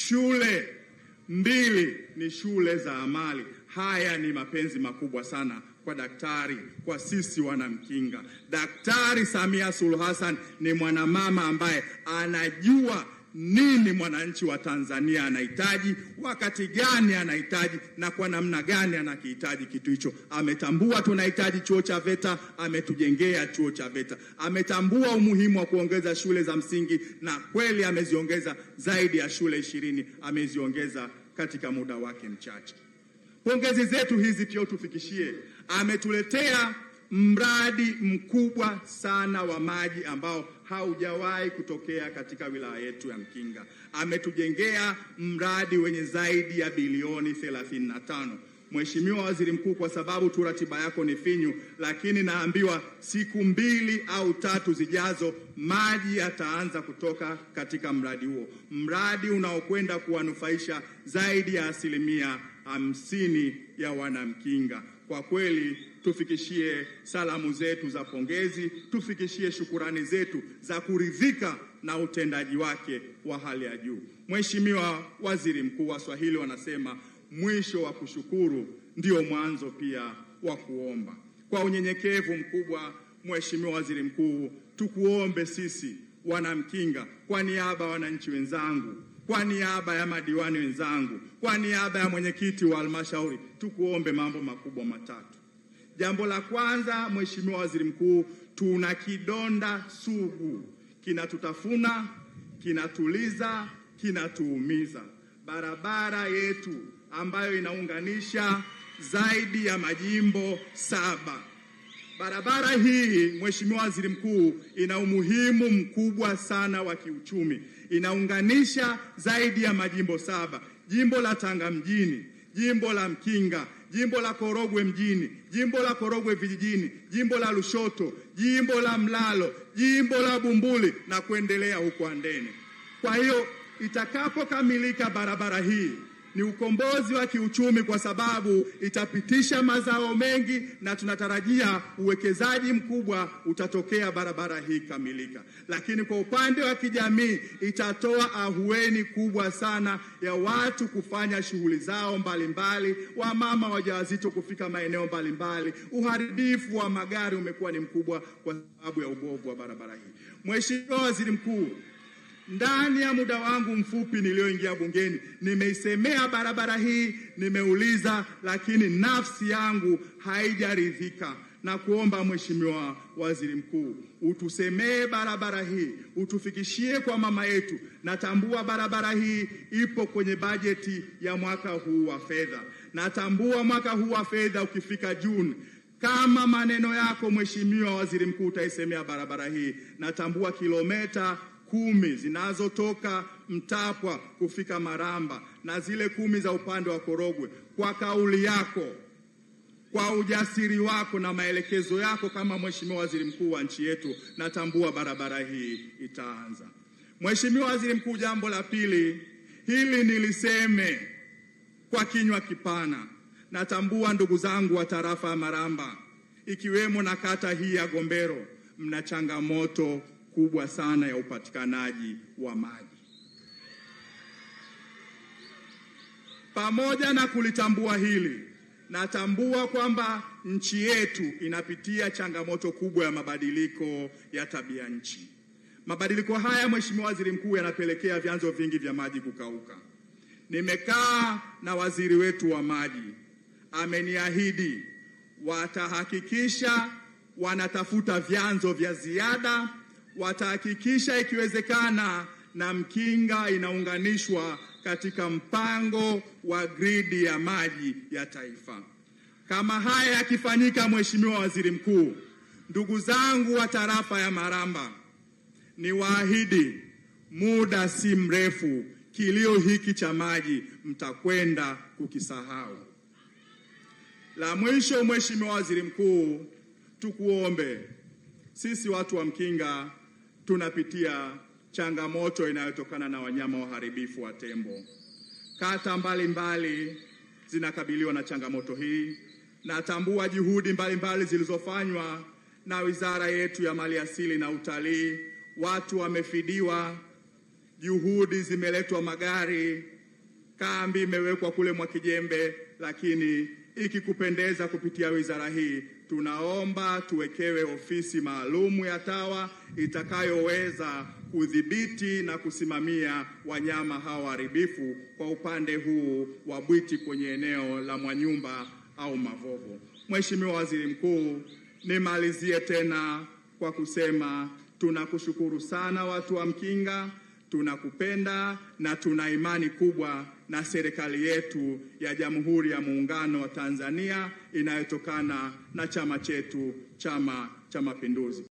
shule 2 ni shule za amali. Haya ni mapenzi makubwa sana kwa daktari, kwa sisi Wanamkinga. Daktari Samia Suluhu Hassan ni mwanamama ambaye anajua nini mwananchi wa Tanzania anahitaji, wakati gani anahitaji, na kwa namna gani anakihitaji kitu hicho. Ametambua tunahitaji chuo cha VETA, ametujengea chuo cha VETA. Ametambua umuhimu wa kuongeza shule za msingi, na kweli ameziongeza zaidi ya shule 20, ameziongeza katika muda wake mchache. Pongezi zetu hizi pia tufikishie, ametuletea mradi mkubwa sana wa maji ambao haujawahi kutokea katika wilaya yetu ya Mkinga. Ametujengea mradi wenye zaidi ya bilioni 35. Mheshimiwa Waziri Mkuu, kwa sababu tu ratiba yako ni finyu, lakini naambiwa siku 2 au 3 zijazo maji yataanza kutoka katika mradi huo, mradi unaokwenda kuwanufaisha zaidi ya 50% ya Wanamkinga. Kwa kweli tufikishie salamu zetu za pongezi, tufikishie shukurani zetu za kuridhika na utendaji wake wa hali ya juu. Mheshimiwa Waziri Mkuu, Waswahili wanasema mwisho wa kushukuru ndio mwanzo pia wa kuomba. Kwa unyenyekevu mkubwa, Mheshimiwa Waziri Mkuu, tukuombe sisi Wanamkinga, kwa niaba ya wananchi wenzangu, kwa niaba ya madiwani wenzangu, kwa niaba ya mwenyekiti wa halmashauri, tukuombe mambo makubwa matatu. Jambo la kwanza, Mheshimiwa Waziri Mkuu, tuna kidonda sugu, kinatutafuna, kinatuliza, kinatuumiza. Barabara yetu ambayo inaunganisha zaidi ya majimbo 7. Barabara hii, Mheshimiwa Waziri Mkuu, ina umuhimu mkubwa sana wa kiuchumi. Inaunganisha zaidi ya majimbo 7. Jimbo la Tanga mjini, jimbo la Mkinga, jimbo la Korogwe mjini, jimbo la Korogwe vijijini, jimbo la Lushoto, jimbo la Mlalo, jimbo la Bumbuli na kuendelea huko Handeni. Kwa hiyo itakapokamilika barabara hii ni ukombozi wa kiuchumi, kwa sababu itapitisha mazao mengi na tunatarajia uwekezaji mkubwa utatokea barabara hii kamilika. Lakini kwa upande wa kijamii itatoa ahueni kubwa sana ya watu kufanya shughuli zao mbalimbali, wamama wajawazito kufika maeneo mbalimbali. Uharibifu wa magari umekuwa ni mkubwa kwa sababu ya ubovu wa barabara hii. Mheshimiwa Waziri Mkuu, ndani ya muda wangu mfupi nilioingia bungeni, nimeisemea barabara hii, nimeuliza, lakini nafsi yangu haijaridhika. Na kuomba Mheshimiwa Waziri Mkuu, utusemee barabara hii, utufikishie kwa mama yetu. Natambua barabara hii ipo kwenye bajeti ya mwaka huu wa fedha. Natambua mwaka huu wa fedha ukifika Juni, kama maneno yako Mheshimiwa Waziri Mkuu, utaisemea barabara hii. Natambua kilomita 10 zinazotoka Mtapwa kufika Maramba na zile 10 za upande wa Korogwe. Kwa kauli yako, kwa ujasiri wako na maelekezo yako kama Mheshimiwa Waziri Mkuu wa nchi yetu, natambua barabara hii itaanza. Mheshimiwa Waziri Mkuu, jambo la pili, hili niliseme kwa kinywa kipana. Natambua ndugu zangu wa tarafa ya Maramba, ikiwemo na kata hii ya Gombero, mna changamoto kubwa sana ya upatikanaji wa maji. Pamoja na kulitambua hili, natambua kwamba nchi yetu inapitia changamoto kubwa ya mabadiliko ya tabia nchi. Mabadiliko haya, Mheshimiwa Waziri Mkuu, yanapelekea vyanzo vingi vya maji kukauka. Nimekaa na waziri wetu wa maji, ameniahidi watahakikisha wanatafuta vyanzo vya ziada, watahakikisha ikiwezekana na Mkinga inaunganishwa katika mpango wa gridi ya maji ya taifa. Kama haya yakifanyika, Mheshimiwa Waziri Mkuu, ndugu zangu wa tarafa ya Maramba, ni waahidi muda si mrefu kilio hiki cha maji mtakwenda kukisahau. La mwisho, Mheshimiwa Waziri Mkuu, tukuombe, sisi watu wa Mkinga tunapitia changamoto inayotokana na wanyama waharibifu wa tembo. Kata mbalimbali zinakabiliwa na changamoto hii. Natambua juhudi mbalimbali zilizofanywa na wizara yetu ya Maliasili na Utalii. Watu wamefidiwa, juhudi zimeletwa magari, Kambi imewekwa kule Mwakijembe, lakini ikikupendeza, kupitia wizara hii tunaomba tuwekewe ofisi maalumu ya TAWA itakayoweza kudhibiti na kusimamia wanyama hawa waharibifu kwa upande huu wa Bwiti kwenye eneo la Mwanyumba au Mavovo. Mheshimiwa Waziri Mkuu, nimalizie tena kwa kusema tunakushukuru sana watu wa Mkinga, tunakupenda na tuna imani kubwa na serikali yetu ya Jamhuri ya Muungano wa Tanzania inayotokana na chama chetu, Chama cha Mapinduzi.